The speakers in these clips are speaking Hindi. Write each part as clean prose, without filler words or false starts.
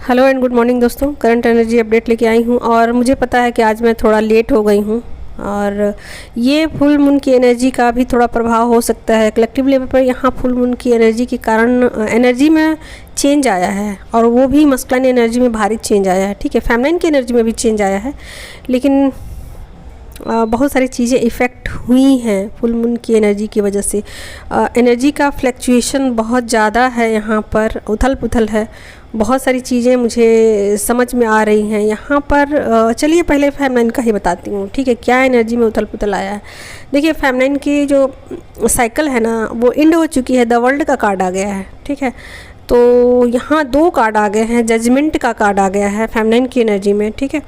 हेलो एंड गुड मॉर्निंग दोस्तों। करंट एनर्जी अपडेट लेके आई हूँ और मुझे पता है कि आज मैं थोड़ा लेट हो गई हूँ और ये फुल मून की एनर्जी का भी थोड़ा प्रभाव हो सकता है कलेक्टिव लेवल पर। यहाँ फुल मून की एनर्जी के कारण एनर्जी में चेंज आया है और वो भी मस्कुलाइन एनर्जी में भारी चेंज आया है। ठीक है, फेमिनाइन की एनर्जी में भी चेंज आया है, लेकिन बहुत सारी चीज़ें इफ़ेक्ट हुई हैं फुल मून की एनर्जी की वजह से। एनर्जी का फ्लैक्चुएशन बहुत ज़्यादा है, यहाँ पर उथल पुथल है, बहुत सारी चीज़ें मुझे समझ में आ रही हैं यहाँ पर। चलिए पहले फेमिनाइन का ही बताती हूँ, ठीक है, क्या एनर्जी में उथल पुथल आया है। देखिए, फेमिनाइन की जो साइकिल है ना वो एंड हो चुकी है, द वर्ल्ड का कार्ड आ गया है। ठीक है, तो यहाँ दो कार्ड आ गए हैं, जजमेंट का कार्ड आ गया है फेमिनाइन की एनर्जी में। ठीक है,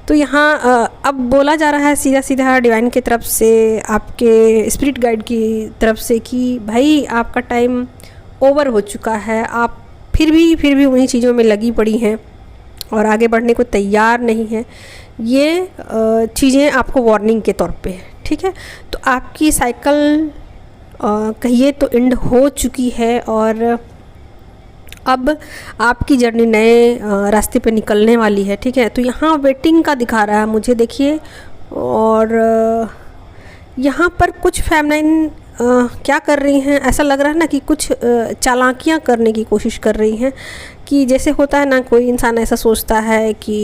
तो यहाँ अब बोला जा रहा है सीधा सीधा डिवाइन की तरफ से, आपके स्पिरिट गाइड की तरफ से कि भाई आपका टाइम ओवर हो चुका है, आप फिर भी उन्हीं चीज़ों में लगी पड़ी हैं और आगे बढ़ने को तैयार नहीं है। ये चीज़ें आपको वार्निंग के तौर पे है। ठीक है, तो आपकी साइकिल कहिए तो एंड हो चुकी है और अब आपकी जर्नी नए रास्ते पे निकलने वाली है। ठीक है, तो यहाँ वेटिंग का दिखा रहा है मुझे, देखिए। और यहाँ पर कुछ फेमिनाइन क्या कर रही हैं, ऐसा लग रहा है ना कि कुछ चालाकियाँ करने की कोशिश कर रही हैं। कि जैसे होता है ना, कोई इंसान ऐसा सोचता है कि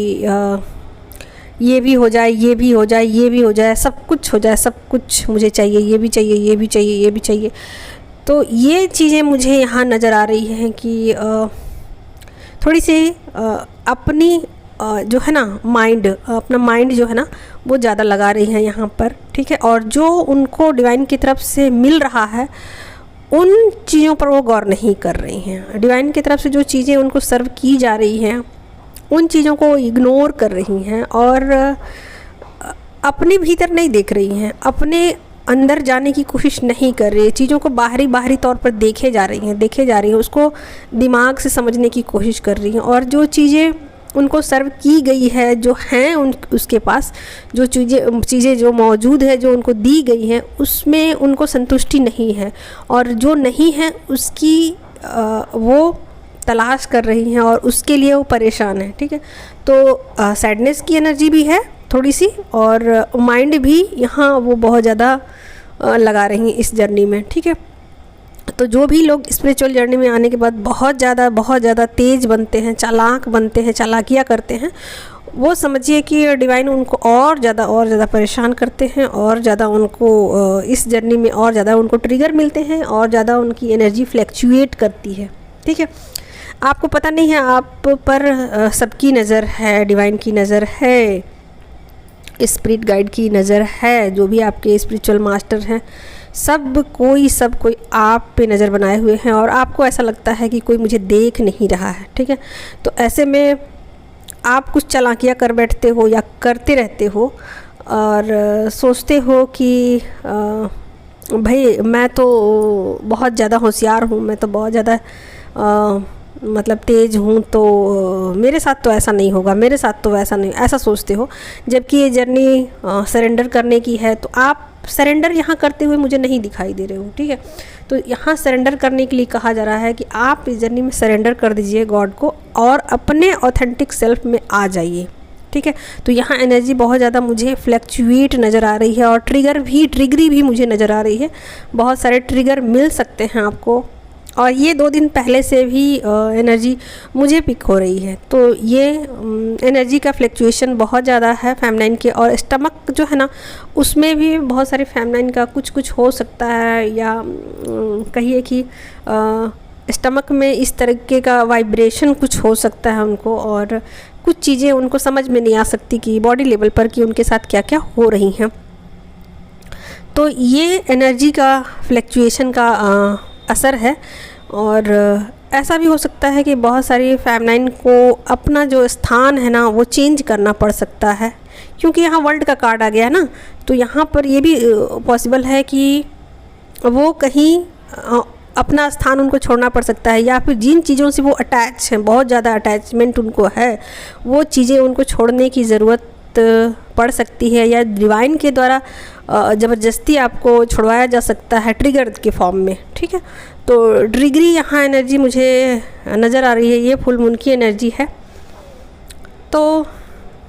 ये भी हो जाए, ये भी हो जाए, ये भी हो जाए, सब कुछ हो जाए, सब कुछ मुझे चाहिए, ये भी चाहिए, ये भी चाहिए, ये भी चाहिए। तो ये चीज़ें मुझे यहाँ नज़र आ रही हैं कि थोड़ी सी अपनी जो है ना माइंड, अपना माइंड जो है ना वो ज़्यादा लगा रही हैं यहाँ पर। ठीक है, और जो उनको डिवाइन की तरफ से मिल रहा है उन चीज़ों पर वो गौर नहीं कर रही हैं। डिवाइन की तरफ से जो चीज़ें उनको सर्व की जा रही हैं उन चीज़ों को इग्नोर कर रही हैं और अपने भीतर नहीं देख रही हैं, अपने अंदर जाने की कोशिश नहीं कर रही है। चीज़ों को बाहरी तौर पर देखे जा रही हैं, उसको दिमाग से समझने की कोशिश कर रही हैं। और जो चीज़ें उनको सर्व की गई है, जो हैं उसके पास जो चीज़ें जो मौजूद है, जो उनको दी गई हैं, उसमें उनको संतुष्टि नहीं है और जो नहीं है उसकी वो तलाश कर रही हैं और उसके लिए वो परेशान है। ठीक है, तो सैडनेस की एनर्जी भी है थोड़ी सी और माइंड भी यहाँ वो बहुत ज़्यादा लगा रही हैं इस जर्नी में। ठीक है, तो जो भी लोग स्पिरिचुअल जर्नी में आने के बाद बहुत ज़्यादा तेज़ बनते हैं, चालाक बनते हैं, चालाकियाँ करते हैं, वो समझिए कि डिवाइन उनको और ज़्यादा परेशान करते हैं और ज़्यादा उनको इस जर्नी में और ज़्यादा उनको ट्रिगर मिलते हैं और ज़्यादा उनकी एनर्जी फ्लैक्चुएट करती है। ठीक है, आपको पता नहीं है, आप पर सबकी नज़र है, डिवाइन की नज़र है, स्पिरिट गाइड की नज़र है, जो भी आपके स्पिरिचुअल मास्टर हैं, सब कोई आप पे नज़र बनाए हुए हैं और आपको ऐसा लगता है कि कोई मुझे देख नहीं रहा है। ठीक है, तो ऐसे में आप कुछ चालाकियाँ कर बैठते हो या करते रहते हो और सोचते हो कि भाई मैं तो बहुत ज़्यादा होशियार हूँ, मैं तो बहुत ज़्यादा मतलब तेज़ हूँ, तो मेरे साथ तो ऐसा नहीं होगा, मेरे साथ तो वैसा नहीं, ऐसा सोचते हो। जबकि ये जर्नी सरेंडर करने की है, तो आप सरेंडर यहाँ करते हुए मुझे नहीं दिखाई दे रहे हो। ठीक है, तो यहाँ सरेंडर करने के लिए कहा जा रहा है कि आप इस जर्नी में सरेंडर कर दीजिए गॉड को और अपने ऑथेंटिक सेल्फ में आ जाइए। ठीक है, तो यहाँ एनर्जी बहुत ज़्यादा मुझे फ्लैक्चुएट नज़र आ रही है और ट्रिगरी भी मुझे नज़र आ रही है। बहुत सारे ट्रिगर मिल सकते हैं आपको और ये 2 दिन पहले से भी एनर्जी मुझे पिक हो रही है। तो ये एनर्जी का फ्लैक्चुएशन बहुत ज़्यादा है फेमिनाइन के। और स्टमक जो है ना उसमें भी बहुत सारे फेमिनाइन का कुछ हो सकता है, या कहिए कि स्टमक में इस तरीके का वाइब्रेशन कुछ हो सकता है उनको, और कुछ चीज़ें उनको समझ में नहीं आ सकती कि बॉडी लेवल पर कि उनके साथ क्या क्या हो रही हैं। तो ये एनर्जी का फ्लैक्चुएशन का असर है। और ऐसा भी हो सकता है कि बहुत सारी फेमिनाइन को अपना जो स्थान है ना वो चेंज करना पड़ सकता है, क्योंकि यहाँ वर्ल्ड का कार्ड आ गया है ना। तो यहाँ पर ये भी पॉसिबल है कि वो कहीं अपना स्थान उनको छोड़ना पड़ सकता है, या फिर जिन चीज़ों से वो अटैच हैं, बहुत ज़्यादा अटैचमेंट उनको है, वो चीज़ें उनको छोड़ने की ज़रूरत पड़ सकती है, या डिवाइन के द्वारा ज़बरदस्ती आपको छुड़वाया जा सकता है ट्रिगर के फॉर्म में। ठीक है, तो ट्रिगरी यहाँ एनर्जी मुझे नज़र आ रही है, ये फुल मून की एनर्जी है। तो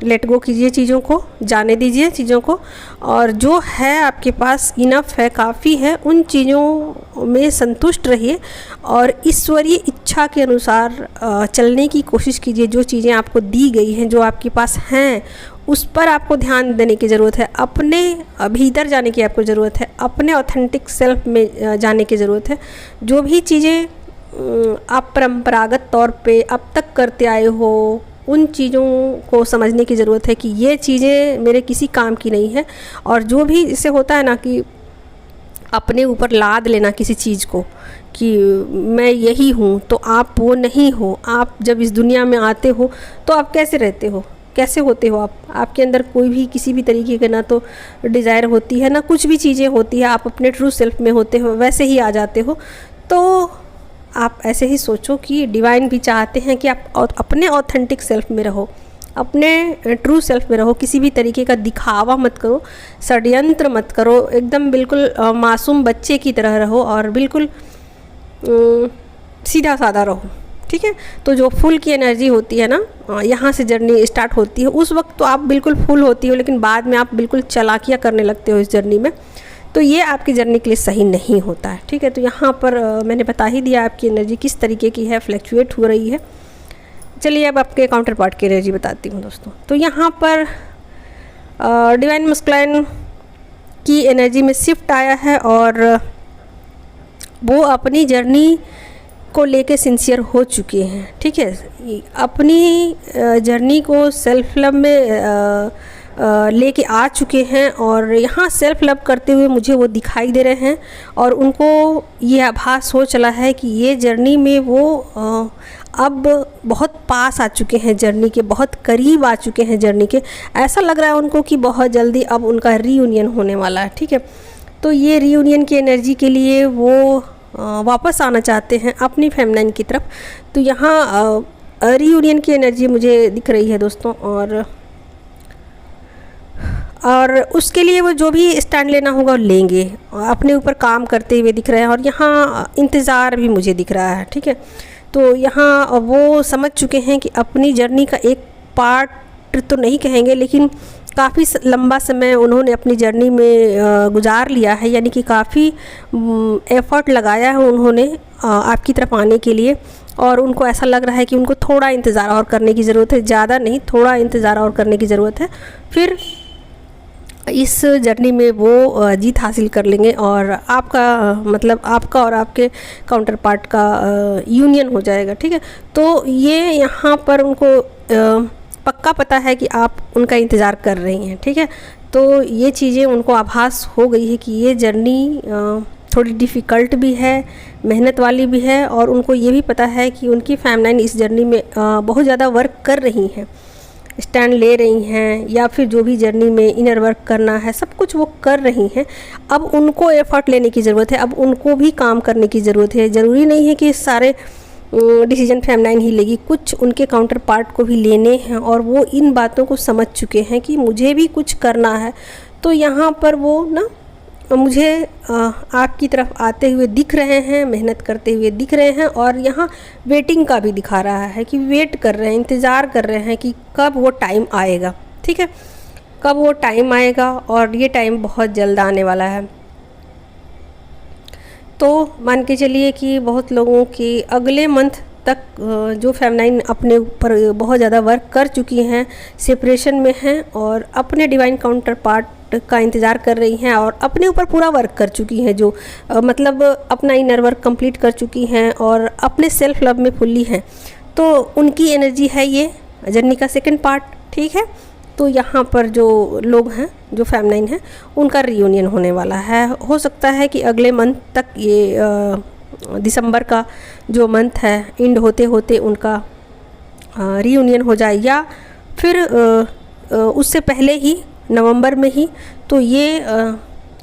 लेट गो कीजिए चीज़ों को, जाने दीजिए चीज़ों को, और जो है आपके पास इनफ है, काफ़ी है, उन चीज़ों में संतुष्ट रहिए और ईश्वरीय इच्छा के अनुसार चलने की कोशिश कीजिए। जो चीज़ें आपको दी गई हैं, जो आपके पास हैं, उस पर आपको ध्यान देने की ज़रूरत है। अपने भीतर जाने की आपको ज़रूरत है, अपने ऑथेंटिक सेल्फ में जाने की ज़रूरत है। जो भी चीज़ें आप परंपरागत तौर पे अब तक करते आए हो, उन चीज़ों को समझने की ज़रूरत है कि ये चीज़ें मेरे किसी काम की नहीं है। और जो भी इससे होता है ना कि अपने ऊपर लाद लेना किसी चीज़ को कि मैं यही हूँ, तो आप वो नहीं हो। आप जब इस दुनिया में आते हो तो आप कैसे रहते हो, कैसे होते हो आप, आपके अंदर कोई भी किसी भी तरीके के ना तो डिज़ायर होती है, ना कुछ भी चीज़ें होती है, आप अपने ट्रू सेल्फ में होते हो, वैसे ही आ जाते हो। तो आप ऐसे ही सोचो कि डिवाइन भी चाहते हैं कि आप अपने ऑथेंटिक सेल्फ में रहो, अपने ट्रू सेल्फ में रहो। किसी भी तरीके का दिखावा मत करो, षड्यंत्र मत करो, एकदम बिल्कुल मासूम बच्चे की तरह रहो और बिल्कुल सीधा साधा रहो, ठीक है। तो जो फुल की एनर्जी होती है ना, यहाँ से जर्नी स्टार्ट होती है, उस वक्त तो आप बिल्कुल फुल होती हो, लेकिन बाद में आप बिल्कुल चालाकियाँ करने लगते हो इस जर्नी में। तो ये आपकी जर्नी के लिए सही नहीं होता है, ठीक है। तो यहाँ पर मैंने बता ही दिया आपकी एनर्जी किस तरीके की है, फ्लैक्चुएट हो रही है। चलिए अब आपके काउंटर पार्ट की एनर्जी बताती हूँ दोस्तों। तो यहाँ पर डिवाइन मस्कुलाइन की एनर्जी में शिफ्ट आया है और वो अपनी जर्नी को लेके सिंसियर हो चुके हैं, ठीक है। अपनी जर्नी को सेल्फ लव में लेके आ चुके हैं और यहाँ सेल्फ लव करते हुए मुझे वो दिखाई दे रहे हैं और उनको ये आभास हो चला है कि ये जर्नी में वो अब बहुत पास आ चुके हैं, जर्नी के बहुत करीब आ चुके हैं जर्नी के। ऐसा लग रहा है उनको कि बहुत जल्दी अब उनका रीयूनियन होने वाला है, ठीक है। तो ये रीयूनियन की एनर्जी के लिए वो वापस आना चाहते हैं अपनी फेमिनाइन की तरफ। तो यहाँ रीयूनियन की एनर्जी मुझे दिख रही है दोस्तों, और उसके लिए वो जो भी स्टैंड लेना होगा वो लेंगे, अपने ऊपर काम करते हुए दिख रहे हैं। और यहाँ इंतज़ार भी मुझे दिख रहा है, ठीक है। तो यहाँ वो समझ चुके हैं कि अपनी जर्नी का एक पार्ट तो नहीं कहेंगे, लेकिन काफ़ी लंबा समय उन्होंने अपनी जर्नी में गुजार लिया है, यानी कि काफ़ी एफ़र्ट लगाया है उन्होंने आपकी तरफ आने के लिए। और उनको ऐसा लग रहा है कि उनको थोड़ा इंतज़ार और करने की ज़रूरत है, ज़्यादा नहीं, थोड़ा इंतज़ार और करने की ज़रूरत है। फिर इस जर्नी में वो जीत हासिल कर लेंगे और आपका मतलब आपका और आपके काउंटर पार्ट का यूनियन हो जाएगा, ठीक है। तो ये यहाँ पर उनको पक्का पता है कि आप उनका इंतज़ार कर रही हैं, ठीक है। तो ये चीज़ें उनको आभास हो गई है कि ये जर्नी थोड़ी डिफ़िकल्ट भी है, मेहनत वाली भी है, और उनको ये भी पता है कि उनकी फेमिनाइन इस जर्नी में बहुत ज़्यादा वर्क कर रही हैं, स्टैंड ले रही हैं, या फिर जो भी जर्नी में इनर वर्क करना है सब कुछ वो कर रही हैं। अब उनको एफ़र्ट लेने की ज़रूरत है, अब उनको भी काम करने की ज़रूरत है। ज़रूरी नहीं है कि सारे डिसीजन फेमिनाइन ही लेगी, कुछ उनके काउंटर पार्ट को भी लेने हैं और वो इन बातों को समझ चुके हैं कि मुझे भी कुछ करना है। तो यहाँ पर वो ना मुझे आपकी तरफ आते हुए दिख रहे हैं, मेहनत करते हुए दिख रहे हैं, और यहाँ वेटिंग का भी दिखा रहा है कि वेट कर रहे हैं, इंतज़ार कर रहे हैं कि कब वो टाइम आएगा, ठीक है, कब वो टाइम आएगा। और ये टाइम बहुत जल्द आने वाला है। तो मान के चलिए कि बहुत लोगों की अगले मंथ तक जो फेमिनाइन अपने ऊपर बहुत ज़्यादा वर्क कर चुकी हैं, सेपरेशन में हैं और अपने डिवाइन काउंटर पार्ट का इंतज़ार कर रही हैं और अपने ऊपर पूरा वर्क कर चुकी हैं, जो मतलब अपना इनर वर्क कंप्लीट कर चुकी हैं और अपने सेल्फ लव में फुल्ली हैं। तो उनकी एनर्जी है ये जर्नी का सेकंड पार्ट, ठीक है। तो यहाँ पर जो लोग हैं, जो फेमिनाइन हैं, उनका रीयूनियन होने वाला है। हो सकता है कि अगले मंथ तक, ये दिसंबर का जो मंथ है एंड होते होते उनका रीयूनियन हो जाए, या फिर उससे पहले ही नवंबर में ही। तो ये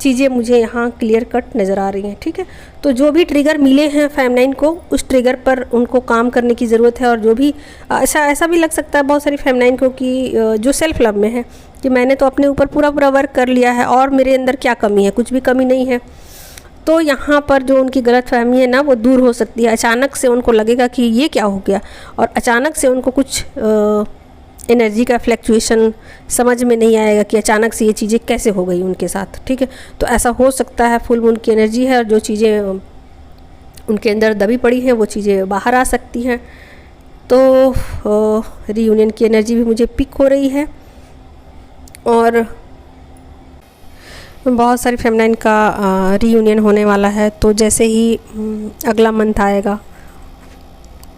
चीज़ें मुझे यहाँ क्लियर कट नज़र आ रही हैं, ठीक है। तो जो भी ट्रिगर मिले हैं फेमिनाइन को, उस ट्रिगर पर उनको काम करने की ज़रूरत है। और जो भी ऐसा भी लग सकता है बहुत सारी फेमिनाइन को कि जो सेल्फ लव में है कि मैंने तो अपने ऊपर पूरा वर्क कर लिया है और मेरे अंदर क्या कमी है, कुछ भी कमी नहीं है। तो यहाँ पर जो उनकी गलतफहमी है ना, वो दूर हो सकती है। अचानक से उनको लगेगा कि ये क्या हो गया, और अचानक से उनको कुछ एनर्जी का फ्लैक्चुएशन समझ में नहीं आएगा कि अचानक से ये चीज़ें कैसे हो गई उनके साथ, ठीक है। तो ऐसा हो सकता है, फुल मून की एनर्जी है और जो चीज़ें उनके अंदर दबी पड़ी हैं वो चीज़ें बाहर आ सकती हैं। तो रीयूनियन की एनर्जी भी मुझे पिक हो रही है और बहुत सारी फेमिनाइन का रीयूनियन होने वाला है। तो जैसे ही अगला मंथ आएगा,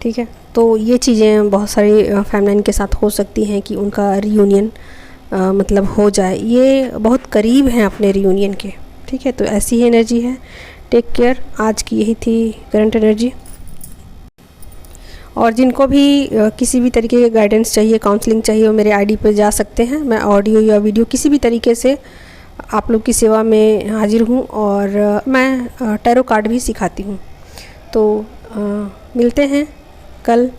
ठीक है, तो ये चीज़ें बहुत सारी फेमिनाइन के साथ हो सकती हैं कि उनका रीयूनियन मतलब हो जाए। ये बहुत करीब हैं अपने रीयूनियन के, ठीक है। तो ऐसी ही एनर्जी है। Take care. आज की यही थी करंट एनर्जी। और जिनको भी किसी भी तरीके के गाइडेंस चाहिए, काउंसलिंग चाहिए, वो मेरे आईडी पे जा सकते हैं। मैं ऑडियो या वीडियो किसी भी तरीके से आप लोग की सेवा में हाजिर हूँ और मैं टैरो कार्ड भी सिखाती हूँ। तो मिलते हैं कल